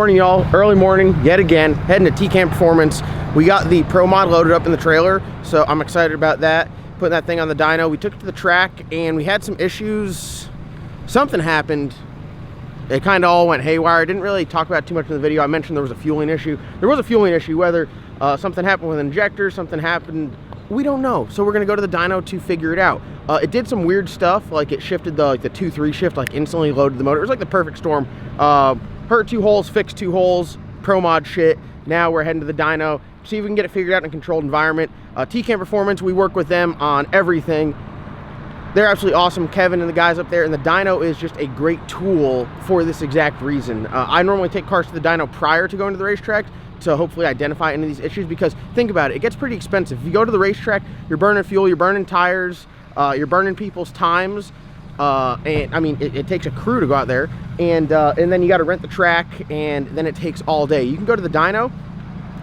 morning, y'all. Early morning, yet again, heading to TCAM Performance. We got the Pro Mod loaded up in the trailer, so I'm excited about that. Putting that thing on the dyno. We took it to the track, and we had some issues. Something happened. It kind of all went haywire. I didn't really talk about it too much in the video. I mentioned there was a fueling issue. There was a fueling issue, whether something happened with an injector, something happened, we don't know. So we're gonna go to the dyno to figure it out. It did some weird stuff, like it shifted the 2-3 shift, like instantly loaded the motor. It was like the perfect storm. Hurt 2 holes, fixed 2 holes, Pro Mod shit. Now we're heading to the dyno, see if we can get it figured out in a controlled environment. TCAM Performance, we work with them on everything. They're absolutely awesome, Kevin and the guys up there, and the dyno is just a great tool for this exact reason. I normally take cars to the dyno prior to going to the racetrack to hopefully identify any of these issues, because think about it, it gets pretty expensive. If you go to the racetrack, you're burning fuel, you're burning tires, you're burning people's times, and I mean, it takes a crew to go out there, and then you got to rent the track, and then it takes all day. You can go to the dyno,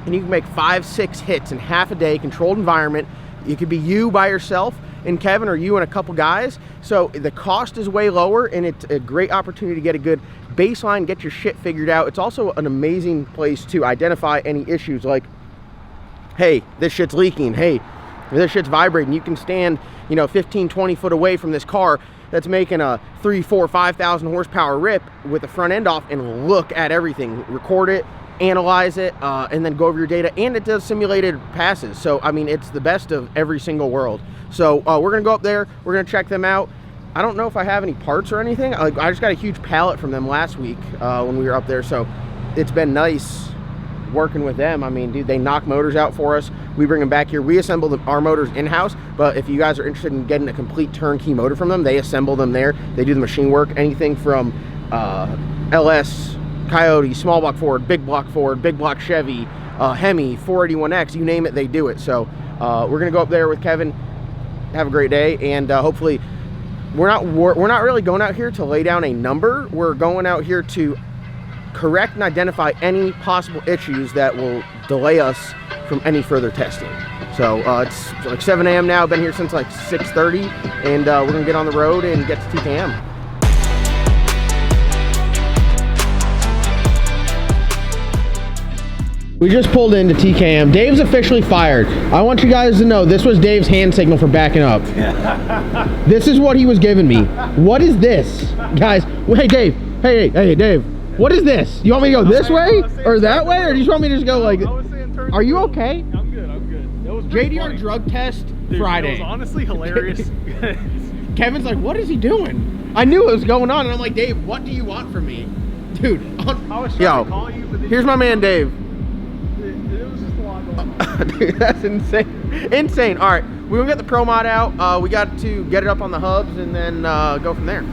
and you can make 5-6 hits in half a day, controlled environment. It could be you by yourself and Kevin, or you and a couple guys. So the cost is way lower, and it's a great opportunity to get a good baseline, get your shit figured out. It's also an amazing place to identify any issues, like, hey, this shit's leaking, hey, this shit's vibrating. You can stand, 15, 20 foot away from this car that's making a 3, 4, 5,000 horsepower rip with the front end off and look at everything, record it, analyze it, and then go over your data. And it does simulated passes. So, I mean, it's the best of every single world. So we're gonna go up there, we're gonna check them out. I don't know if I have any parts or anything. I just got a huge pallet from them last week when we were up there. So it's been nice working with them. I mean, dude, they knock motors out for us. We bring them back here. We assemble our motors in-house, but if you guys are interested in getting a complete turnkey motor from them, they assemble them there. They do the machine work, anything from LS, Coyote, small block Ford, big block Chevy, Hemi, 481X, you name it, they do it. So we're gonna go up there with Kevin, have a great day, and hopefully we're not really going out here to lay down a number. We're going out here to correct and identify any possible issues that will delay us from any further testing. So it's like 7 a.m. now. Been here since like 6:30, and we're gonna get on the road and get to TCAM. We just pulled into TCAM. Dave's officially fired. I want you guys to know this was Dave's hand signal for backing up. This is what he was giving me. What is this? Guys, hey Dave, hey Dave, what is this? You want me to go this way or that way, or do you just want me to just go like, are you okay? I'm good, I'm good. That was JDR funny. drug test Friday. It was honestly hilarious. Kevin's like, what is he doing? I knew it was going on, and I'm like, Dave, what do you want from me? Dude, I was trying to call you, but here's my man Dave. It was just a lot going on. Dude, that's insane. Insane. All right, we're gonna get the Pro Mod out. We got to get it up on the hubs and then go from there.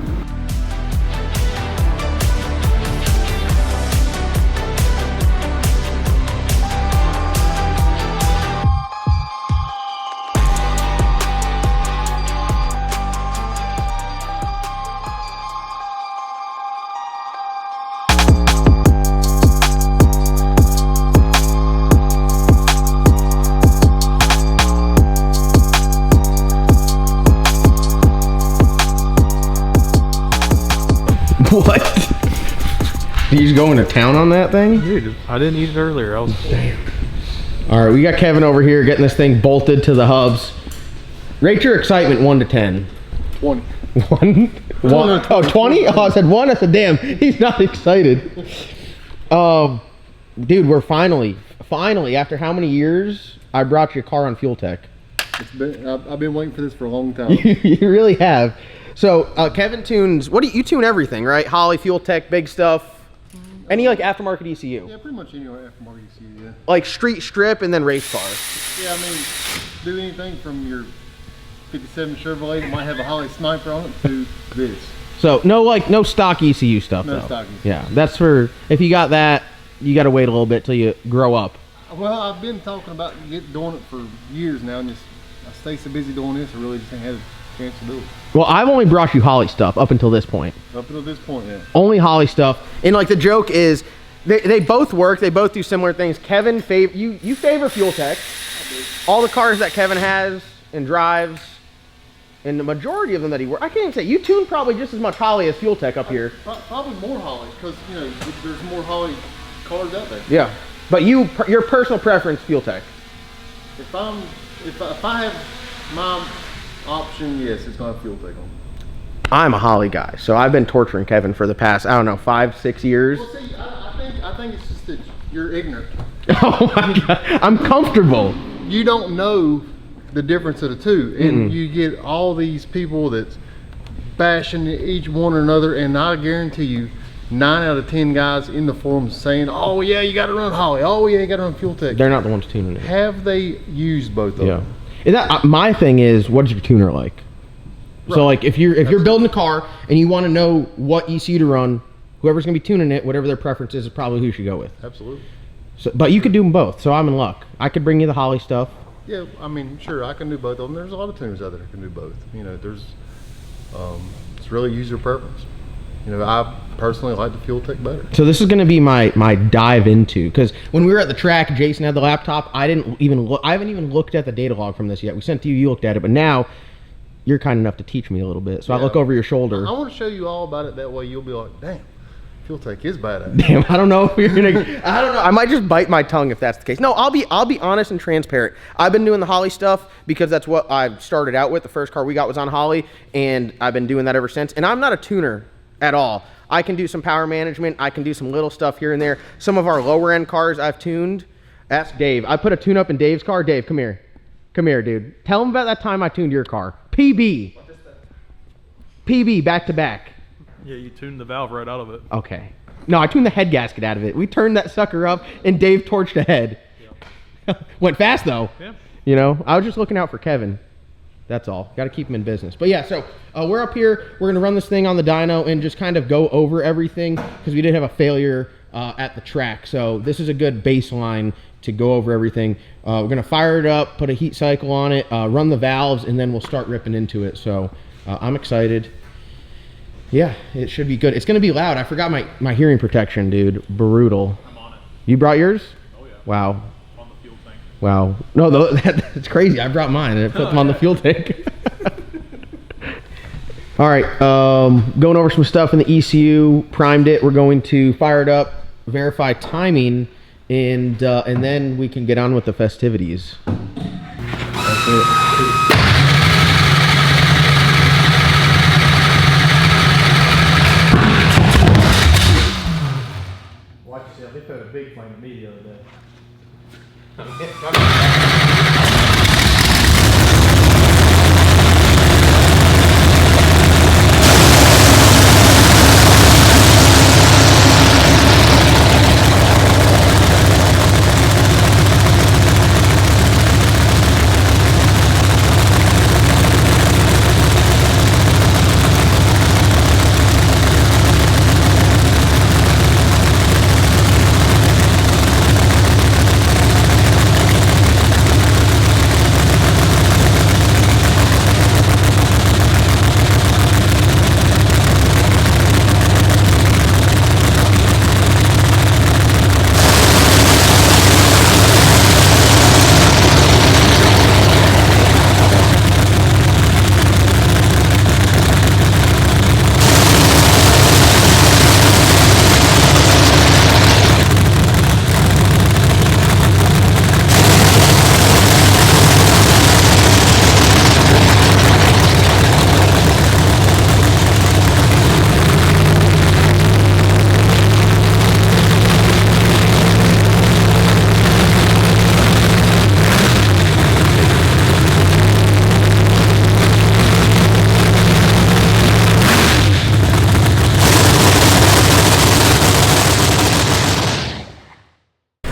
What? He's going to town on that thing? Dude, I didn't eat it earlier. I was damn. All right, we got Kevin over here getting this thing bolted to the hubs. Rate your excitement 1 to 10. 20. 1? Oh, 20? Oh, I said 1. I said, damn, he's not excited. Dude, we're finally, after how many years, I brought you a car on Fuel Tech. I've been waiting for this for a long time. You really have. So Kevin tunes, you tune everything, right? Holley, Fuel Tech, big stuff. Any like aftermarket ECU? Yeah, pretty much any aftermarket ECU, yeah. Like street strip and then race car. Yeah, I mean, do anything from your 57 Chevrolet that might have a Holley Sniper on it to this. So no stock ECU stuff though. No stock ECU. Yeah, that's for, if you got that, you got to wait a little bit till you grow up. Well, I've been talking about doing it for years now, and I stay so busy doing this, I really just ain't had a chance to do it. Well, I've only brought you Holley stuff up until this point. Up until this point, yeah. Only Holley stuff. And like the joke is, they both work. They both do similar things. Kevin, you favor Fuel Tech. I do. All the cars that Kevin has and drives, and the majority of them that he works, I can't even say, you tune probably just as much Holley as Fuel Tech up here. Probably more Holley, because, there's more Holley cars out there. Yeah. But your personal preference, fuel tech. If I have my option, yes, it's gonna have fuel tech on. I'm a Holley guy, so I've been torturing Kevin for the past, I don't know, 5-6 years. Well, see, I think it's just that you're ignorant. Oh my God, I'm comfortable. You don't know the difference of the two, and you get all these people that's bashing each one another, and I guarantee you 9 out of 10 guys in the forums saying, oh yeah, you got to run Holley, oh yeah, you got to run fuel tech. They're not the ones tuning it. Have they used both of them? Is that my thing is, what's your tuner like? Right. So like if you're building a car and you want to know what ECU to run, whoever's gonna be tuning it, whatever their preference is probably who you should go with. Absolutely. So, but you could do them both, so I'm in luck. I could bring you the Holley stuff. Yeah, I mean, sure, I can do both of them. There's a lot of tuners out there that can do both. You know, there's, it's really user preference. You know, I personally like the fuel tech better. So this is going to be my dive into, because when we were at the track, Jason had the laptop. I haven't even looked at the data log from this yet. We sent to you, you looked at it, but now you're kind enough to teach me a little bit. So yeah. I look over your shoulder. I want to show you all about it. That way you'll be like, damn, fuel tech is bad. Damn, I don't know if you're gonna. I don't know. I might just bite my tongue if that's the case. No, I'll be honest and transparent. I've been doing the Holley stuff because that's what I started out with. The first car we got was on Holley, and I've been doing that ever since. And I'm not a tuner at all. I can do some power management. I can do some little stuff here and there. Some of our lower end cars I've tuned. Ask Dave. I put a tune up in Dave's car. Dave, come here. Come here, dude. Tell him about that time I tuned your car. PB. What is that? PB, back to back. Yeah, you tuned the valve right out of it. Okay. No, I tuned the head gasket out of it. We turned that sucker up, and Dave torched ahead. Yeah. Went fast, though. Yeah. You know, I was just looking out for Kevin. That's all. Got to keep him in business. But yeah, so we're up here. We're going to run this thing on the dyno and just kind of go over everything because we did have a failure at the track. So this is a good baseline to go over everything. We're going to fire it up, put a heat cycle on it, run the valves, and then we'll start ripping into it. So I'm excited. Yeah, it should be good. It's going to be loud. I forgot my hearing protection, dude. Brutal. I'm on it. You brought yours? Oh, yeah. Wow. On the fuel tank. Wow. No, that's crazy. I brought mine and it put them on the fuel tank. All right. Going over some stuff in the ECU. Primed it. We're going to fire it up, verify timing, and then we can get on with the festivities. That's it. They put a big flame at me the other day.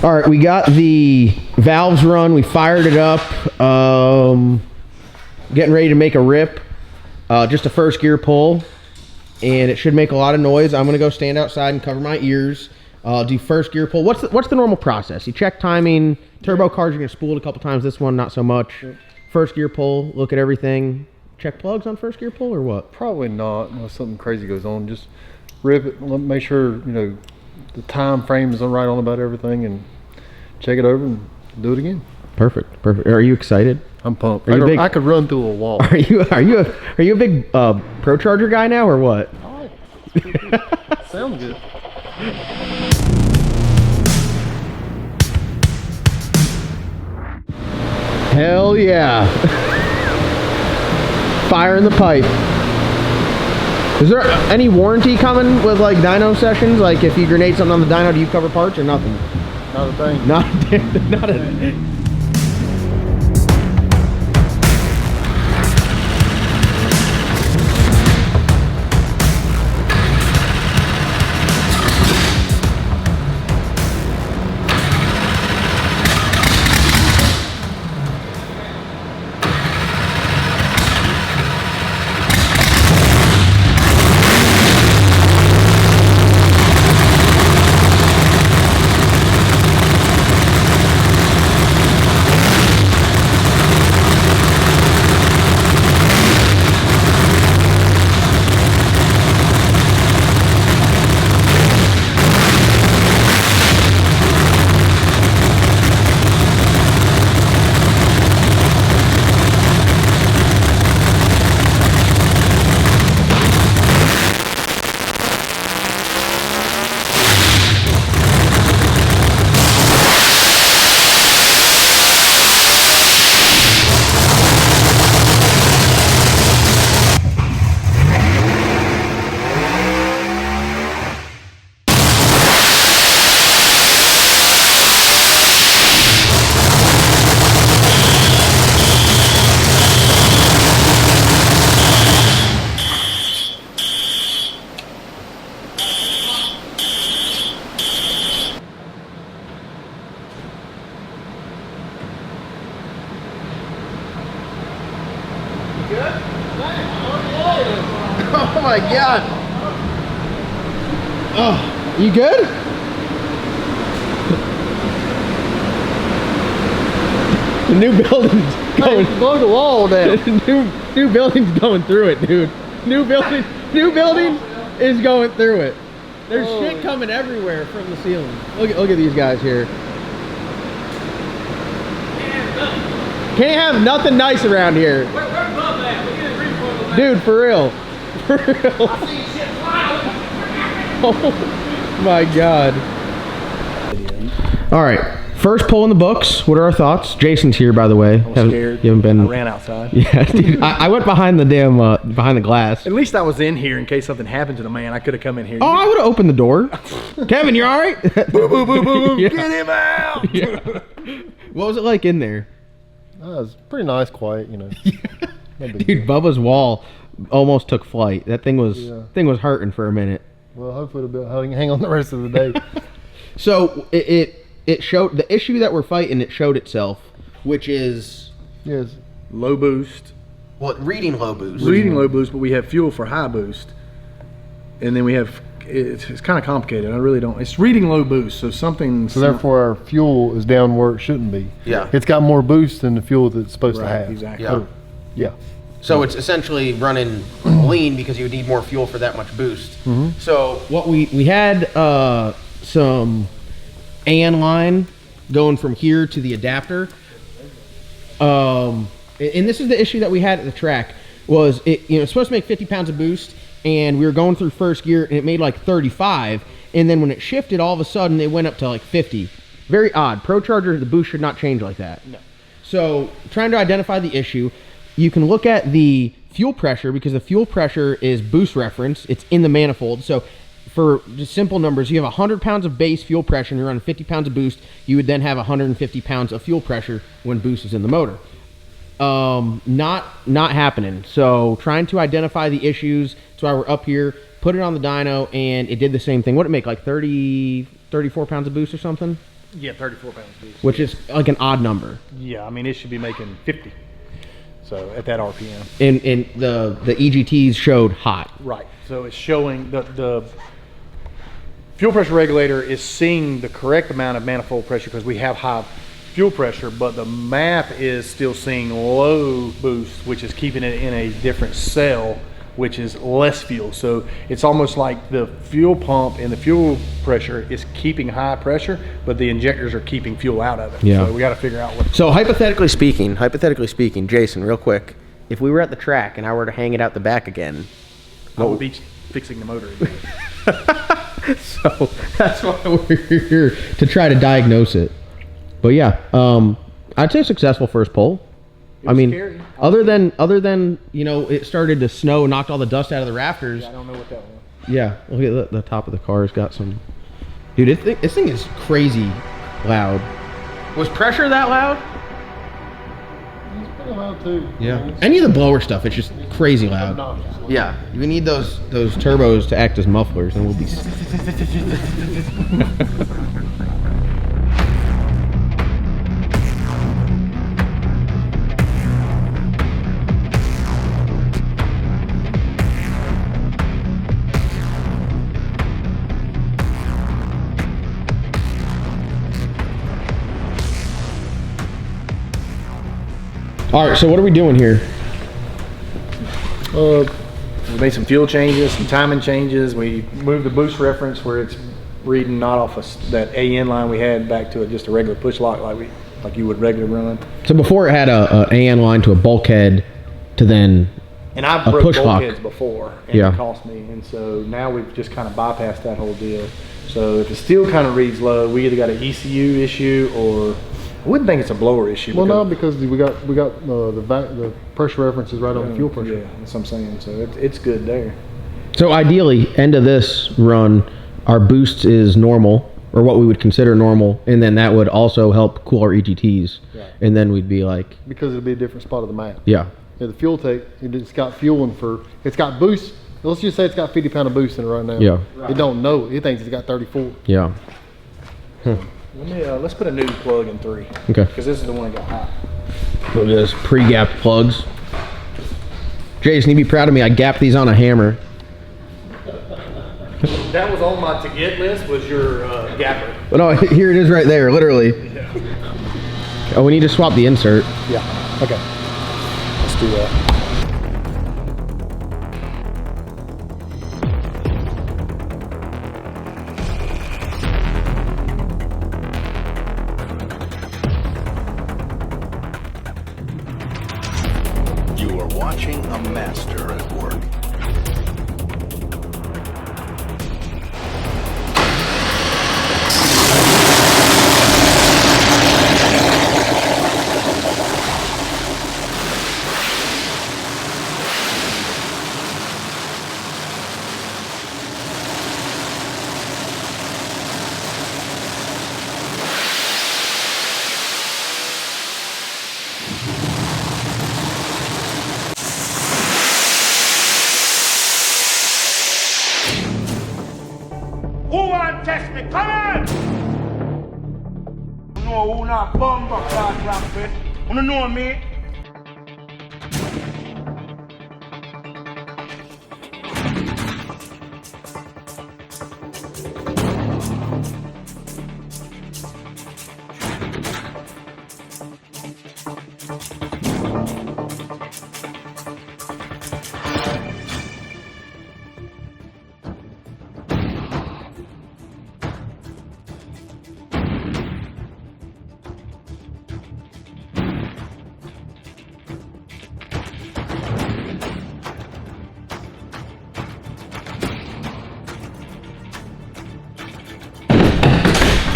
All right, we got the valves run. We fired it up. Getting ready to make a rip. Just a first gear pull, and it should make a lot of noise. I'm gonna go stand outside and cover my ears. Do first gear pull. What's the normal process? You check timing. Turbo cars, you're gonna spool it a couple times. This one, not so much. Sure. First gear pull. Look at everything. Check plugs on first gear pull or what? Probably not, unless something crazy goes on. Just rip it. Make sure the time frame is right on about everything, and check it over and do it again. Perfect. Are you excited? I'm pumped. I could run through a wall. Are you a big Procharged guy now or what? All right. Sounds good. Hell yeah. Fire in the pipe. Is there any warranty coming with like dyno sessions? Like if you grenade something on the dyno, do you cover parts or nothing? Not a thing. Not a Oh my god. Oh, you good? The new building's going. Hey, blow the wall down. new building's going through it, dude. New building is going through it. There's shit coming everywhere from the ceiling. Look at these guys here. Can't have nothing nice around here. Where's Bub at? We get a green one of Dude, for real. For real. I see shit flying. Oh my god. Alright. First pull in the books. What are our thoughts? Jason's here, by the way. I was scared. You haven't been. I ran outside. Yeah, dude. I went behind the damn behind the glass. At least I was in here in case something happened to the man. I could have come in here. Oh, I would have opened the door. Kevin, you alright? Boo, boo, boo, boo, boo. Yeah. Get him out! Yeah. What was it like in there? It was pretty nice, quiet, you know. No big Dude, deal. Bubba's wall almost took flight. That thing was hurting for a minute. Well, hopefully it'll hang on the rest of the day. So it showed the issue that we're fighting. It showed itself, which is Yes. Low boost. well, reading low boost. Reading low boost, but we have fuel for high boost. And then we have, it's kind of complicated. I really don't, it's reading low boost, so something. So therefore our fuel is down where it shouldn't be. Yeah. It's got more boost than the fuel that it's supposed to Right, have. exactly. Yeah. Oh, yeah. So it's essentially running lean because you would need more fuel for that much boost. So what we had some AN line going from here to the adapter. And this is the issue that we had at the track was it's supposed to make 50 pounds of boost, and we were going through first gear and it made like 35, and then when it shifted, all of a sudden it went up to like 50. Very odd. Procharger, the boost should not change like that. No. So trying to identify the issue, you can look at the fuel pressure because the fuel pressure is boost reference. It's in the manifold. So for just simple numbers, you have 100 pounds of base fuel pressure and you're running 50 pounds of boost. You would then have 150 pounds of fuel pressure when boost is in the motor. Not happening. So trying to identify the issues. That's why we're up here. Put it on the dyno and it did the same thing. What did it make? Like 34 pounds of boost or something? Yeah, 34 pounds boost. Which is like an odd number. Yeah, I mean, it should be making 50. So at that RPM. And the EGTs showed hot. Right. So it's showing the fuel pressure regulator is seeing the correct amount of manifold pressure because we have high fuel pressure, but the map is still seeing low boost, which is keeping it in a different cell, which is less fuel. So it's almost like the fuel pump and the fuel pressure is keeping high pressure, but the injectors are keeping fuel out of it. Yeah. So we got to figure out what. So hypothetically speaking, Jason, real quick, if we were at the track and I were to hang it out the back again, I would be fixing the motor again. So that's why we're here to try to diagnose it. But yeah, I'd say successful first pull. I mean, scary. other than you know, it started to snow, knocked all the dust out of the rafters. Yeah, I don't know what that was. Yeah, look at the top of the car's got some. Dude, this thing is crazy loud. Was pressure that loud? It's pretty loud too. Yeah. Any of the blower stuff, it's just crazy loud. Yeah, we need those turbos to act as mufflers, and we'll be. All right, so what are we doing here? We made some fuel changes, some timing changes. We moved the boost reference where it's reading not off of that AN line we had back to just a regular push lock like you would regularly run. So before it had a AN line to a bulkhead to then And I've a broke push lock. bulkheads before, and Yeah. it cost me. And so now we've just kind of bypassed that whole deal. So if it still kind of reads low, we either got an ECU issue or I wouldn't think it's a blower issue. Well, no, because we got the pressure references right on the fuel pressure. Yeah, that's what I'm saying. So it's good there. So ideally, end of this run, our boost is normal, or what we would consider normal, and then that would also help cool our EGTs, Yeah. and then we'd be like, Because it'll be a different spot of the map. yeah, Yeah, the fuel tank, it's got fueling for, it's got boost. Let's just say it's got 50 pound of boost in it right now. Yeah. It don't know. It thinks it's got 34. yeah. Let's put a new plug in 3. Okay. Because this is the one that got hot. Look at this pre-gapped plugs. Jason, you'd be proud of me. I gapped these on a hammer. That was on my to get list. Was your gapper? But no, here it is right there, literally. Oh, we need to swap the insert. Yeah. Okay. Let's do that. You are watching a master at work. Who want test me? Come on! No, who not bomber class rampant? You know me?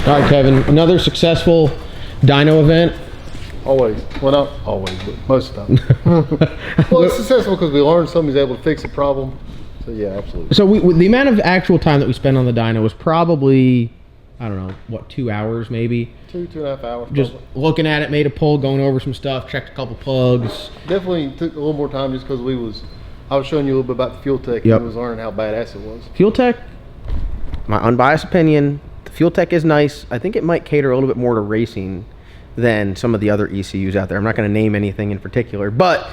All right, Kevin, another successful dyno event. Always. Well, not always, but most of the time. Well, it's successful because we learned somebody's able to fix a problem. So, yeah, absolutely. So the amount of actual time that we spent on the dyno was probably, I don't know, what, 2 hours maybe? 2.5 hours. Just probably. looking at it, made a pull, going over some stuff, checked a couple plugs. Definitely took a little more time just because I was showing you a little bit about the fuel tech Yep. and I was learning how badass it was. Fuel tech, my unbiased opinion, the fuel tech is nice. I think it might cater a little bit more to racing than some of the other ECUs out there. I'm not going to name anything in particular, but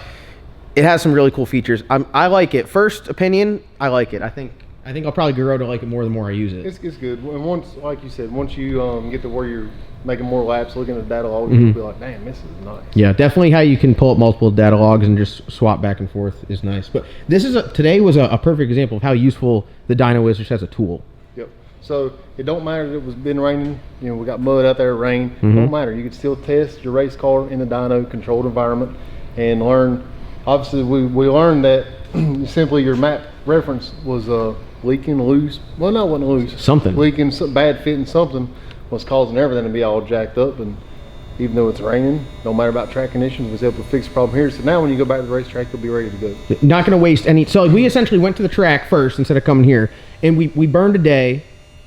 it has some really cool features. I like it. First opinion, I like it. I think I'll probably grow to like it more the more I use it. It's good. And once, like you said, once you get to where you're making more laps, looking at data logs, you'll be like, damn, this is nice. Yeah, definitely how you can pull up multiple data logs and just swap back and forth is nice. But this is today was a perfect example of how useful the dyno is just as a tool. Yep. So it don't matter that it was been raining. You know, we got mud out there, rain. It don't matter. You can still test your race car in the dyno controlled environment and learn. Obviously, we learned that simply your map reference was leaking loose. Well, no, it wasn't loose. Something. Leaking, some bad fitting something was causing everything to be all jacked up. And even though it's raining, no matter about track conditions, was able to fix the problem here. So now when you go back to the racetrack, you'll be ready to go. Not going to waste any. So we essentially went to the track first instead of coming here, and we burned a day.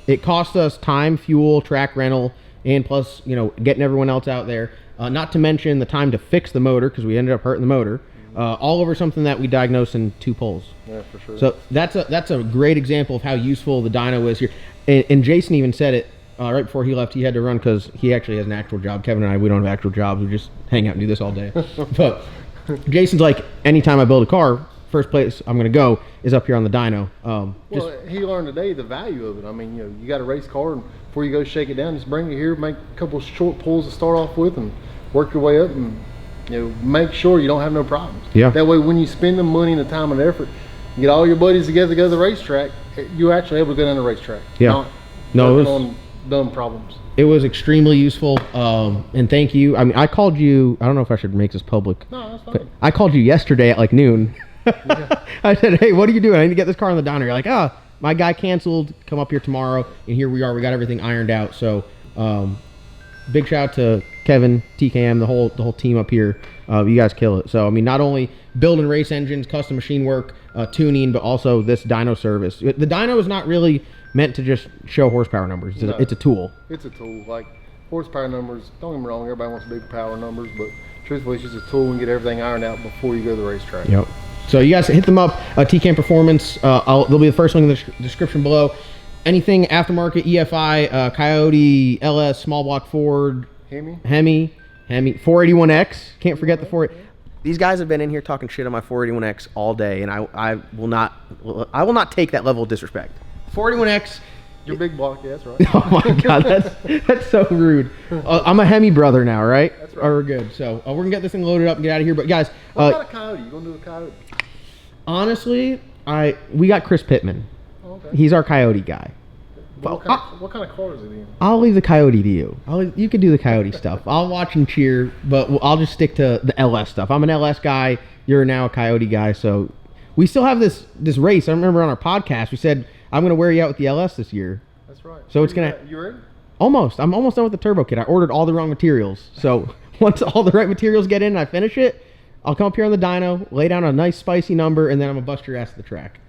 It cost us time, fuel, track rental, and plus, you know, getting everyone else out there. Not to mention the time to fix the motor, because we ended up hurting the motor. All over something that we diagnosed in 2 pulls. Yeah, for sure. So that's a great example of how useful the dyno is here. And Jason even said it right before he left. He had to run because he actually has an actual job. Kevin and I, we don't have actual jobs. We just hang out and do this all day. But Jason's like, anytime I build a car, first place I'm going to go is up here on the dyno. Well, he learned today the value of it. I mean, you know, you got a race car, and before you go shake it down, just bring it here, make a couple short pulls to start off with, and work your way up, and you know, make sure you don't have no problems. Yeah. That way, when you spend the money and the time and effort, you get all your buddies together to go to the racetrack, you're actually able to go down the racetrack. Yeah. Not working on dumb problems. It was extremely useful, and thank you. I mean, I called you. I don't know if I should make this public. No, that's fine. I called you yesterday at like noon. Yeah. I said, "Hey, what are you doing? I need to get this car on the dyno." You're like, my guy canceled. Come up here tomorrow." And here we are. We got everything ironed out. So, big shout out to Kevin, TKM, the whole team up here. You guys kill it. So, I mean, not only building race engines, custom machine work, tuning, but also this dyno service. The dyno is not really meant to just show horsepower numbers. It's a tool. It's a tool. Like horsepower numbers, don't get me wrong, everybody wants big power numbers, but truthfully, it's just a tool and get everything ironed out before you go to the racetrack. Yep. So you guys hit them up, TCAM Performance. They'll be the first link in the description below. Anything aftermarket, EFI, Coyote, LS, small block Ford, Hemi, 481X. Can't forget the 480. These guys have been in here talking shit on my 481X all day, and I will not take that level of disrespect. 481X. Your big block, yeah, that's right. Oh my God, that's so rude. I'm a Hemi brother now, right? That's right. We're good. So we're gonna get this thing loaded up and get out of here. But guys, what about a Coyote? You gonna do a Coyote? Honestly, we got Chris Pittman. Oh, okay. He's our Coyote guy. What kind of car is it in? I'll leave the Coyote to you. You can do the Coyote stuff. I'll watch and cheer, but I'll just stick to the LS stuff. I'm an LS guy. You're now a Coyote guy. So we still have this race. I remember on our podcast we said I'm gonna wear you out with the LS this year. That's right. So it's gonna. You ready? Almost. I'm almost done with the turbo kit. I ordered all the wrong materials. So once all the right materials get in and I finish it, I'll come up here on the dyno, lay down a nice spicy number, and then I'm gonna bust your ass to the track.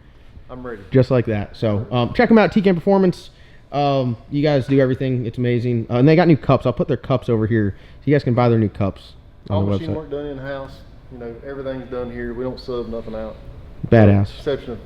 I'm ready. Just like that. So check them out, TCAM Performance. You guys do everything. It's amazing. And they got new cups. I'll put their cups over here so you guys can buy their new cups All on the machine website. work done in house. You know, everything's done here. We don't sub nothing out. Badass. Exception of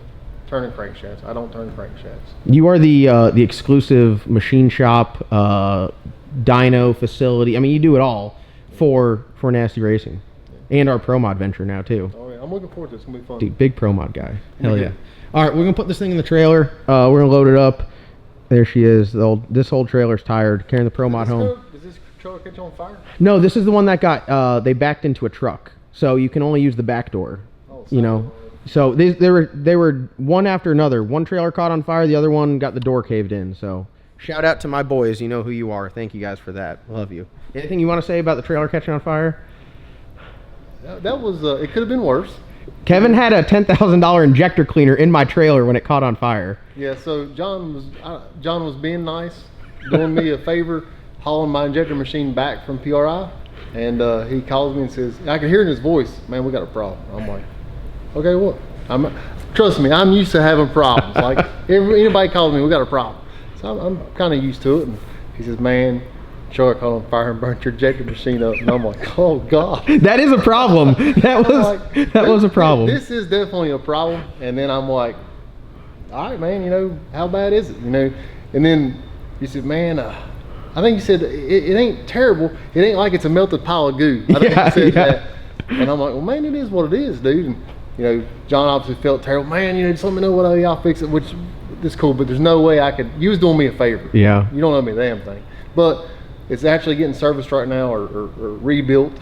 turning crankshafts. I don't turn crankshafts. You are the exclusive machine shop, dyno facility. I mean, you do it all for Nasty Racing, and our Pro Mod venture now too. Oh yeah, I'm looking forward to it. It's gonna be fun. Dude, big Pro Mod guy. Hell yeah. good. All right, we're gonna put this thing in the trailer. We're gonna load it up. There she is. This whole trailer's tired, carrying the Pro Mod home. Does this trailer catch on fire? No, this is the one that got they backed into a truck, so you can only use the back door. Oh, You know. So they were one after another. One trailer caught on fire, the other one got the door caved in. So shout out to my boys. You know who you are. Thank you guys for that. Love you. Anything you want to say about the trailer catching on fire? That was it. Could have been worse. Kevin had a $10,000 injector cleaner in my trailer when it caught on fire. Yeah. So John was being nice, doing me a favor, hauling my injector machine back from PRI, and he calls me and says, I can hear in his voice, man, we got a problem. I'm like, okay, what? Trust me, I'm used to having problems. Like anybody calls me, we got a problem. So I'm kind of used to it. And he says, man, trailer caught on fire and burnt your injector machine up. And I'm like, oh God. That is a problem. That was a problem. This is definitely a problem. And then I'm like, all right, man, you know, how bad is it? You know, and then he said, man, I think you said it ain't terrible. It ain't like it's a melted pile of goo. I think he said that. And I'm like, well, man, it is what it is, dude. And, you know, John obviously felt terrible. Man, you know, just let me know what I'll fix it, which is cool, but there's no way I could. You was doing me a favor. Yeah. You don't owe me a damn thing. But it's actually getting serviced right now or rebuilt.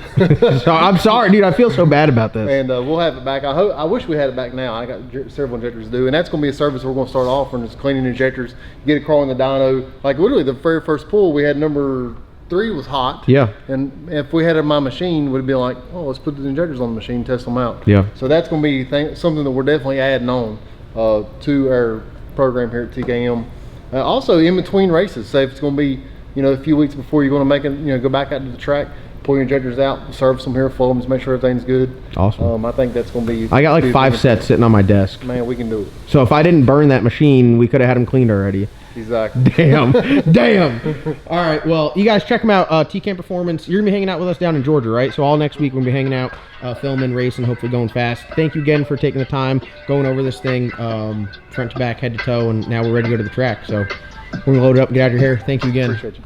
So I'm sorry, dude. I feel so bad about this. And we'll have it back. I wish we had it back now. I got several injectors to do, and that's going to be a service we're going to start offering is cleaning injectors, get it crawling the dyno. Like literally the very first pull, we had number 3 was hot. Yeah. And if we had it on my machine, would be like, oh, let's put the injectors on the machine, test them out. Yeah. So that's going to be something that we're definitely adding on to our program here at TKM. Also, in between races, say if it's going to be you know, a few weeks before you're going to make it, you know, go back out to the track, pull your injectors out, service them here for them, just make sure everything's good. Awesome. I think that's going to be. I got like 5 sets sitting on my desk. Man, we can do it. So if I didn't burn that machine, we could have had them cleaned already. Exactly. Damn. Damn. All right. Well, you guys check them out. T-Camp Performance. You're going to be hanging out with us down in Georgia, right? So all next week we're going to be hanging out, filming, racing, hopefully going fast. Thank you again for taking the time, going over this thing front to back, head to toe, and now we're ready to go to the track. So we're going to load it up and get out of your hair. Thank you again. Appreciate you.